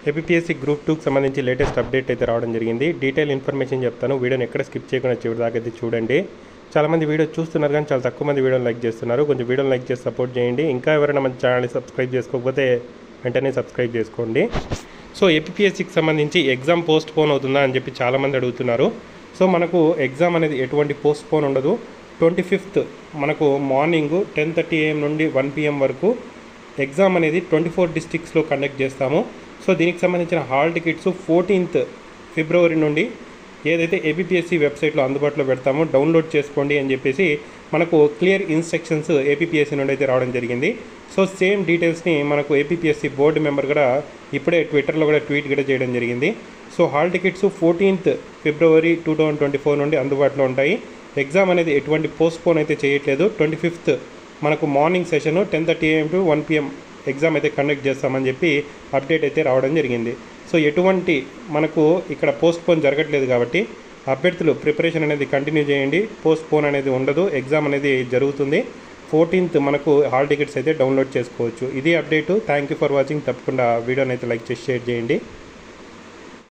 APSC group 2కి సంబంధించి latest update అయితే రావడం జరిగింది. డీటెయిల్ ఇన్ఫర్మేషన్ చెప్తాను. వీడియోని ఎక్కడ స్కిప్ చేయకుండా చివరి దాకా అయితే చూడండి. చాలామంది వీడియో చూస్తున్నారు కానీ చాలా తక్కువ మంది వీడియోని లైక్ చేస్తున్నారు. కొంచెం వీడియోని లైక్ చేసి సపోర్ట్ చేయండి. ఇంకా ఎవరైనా మన ఛానల్ని సబ్స్క్రైబ్ చేసుకోకపోతే వెంటనే సబ్స్క్రైబ్ చేసుకోండి. సో ఏపీఎస్సీకి సంబంధించి ఎగ్జామ్ పోస్ట్ పోన్ అవుతుందా అని చెప్పి చాలామంది అడుగుతున్నారు. సో మనకు ఎగ్జామ్ అనేది ఎటువంటి పోస్ట్ పోన్ ఉండదు. 25th మనకు మార్నింగ్ 10:30 AM నుండి 1 PM వరకు ఎగ్జామ్ అనేది 24 డిస్ట్రిక్ట్స్లో కండక్ట్ చేస్తాము. సో దీనికి సంబంధించిన హాల్ టికెట్స్ 14th ఫిబ్రవరి నుండి ఏదైతే ఏపీఎస్సీ వెబ్సైట్లో అందుబాటులో పెడతామో డౌన్లోడ్ చేసుకోండి అని చెప్పేసి మనకు క్లియర్ ఇన్స్ట్రక్షన్స్ ఏపీఎస్సీ నుండి అయితే రావడం జరిగింది. సో సేమ్ డీటెయిల్స్ని మనకు ఏపీఎస్సీ బోర్డు మెంబర్ కూడా ఇప్పుడే ట్విట్టర్లో కూడా ట్వీట్ కూడా చేయడం జరిగింది. సో హాల్ టికెట్స్ 14th ఫిబ్రవరి 2024 నుండి అందుబాటులో ఉంటాయి. ఎగ్జామ్ అనేది ఎటువంటి పోస్ట్పోన్ అయితే చేయట్లేదు. 25th మనకు morning session 10:30 AM to 1 PM exam అయితే కండక్ట్ చేస్తామని చెప్పి అప్డేట్ అయితే రావడం జరిగింది. సో ఎటువంటి మనకు ఇక్కడ పోస్ట్పోన్ జరగట్లేదు కాబట్టి అభ్యర్థులు ప్రిపరేషన్ అనేది కంటిన్యూ చేయండి. పోస్ట్పోన్ అనేది ఉండదు. ఎగ్జామ్ అనేది జరుగుతుంది. 14th మనకు హాల్ టికెట్స్ అయితే డౌన్లోడ్ చేసుకోవచ్చు. ఇది update. Thank you for watching. తప్పకుండా వీడియోని అయితే లైక్ చేసి షేర్ చేయండి.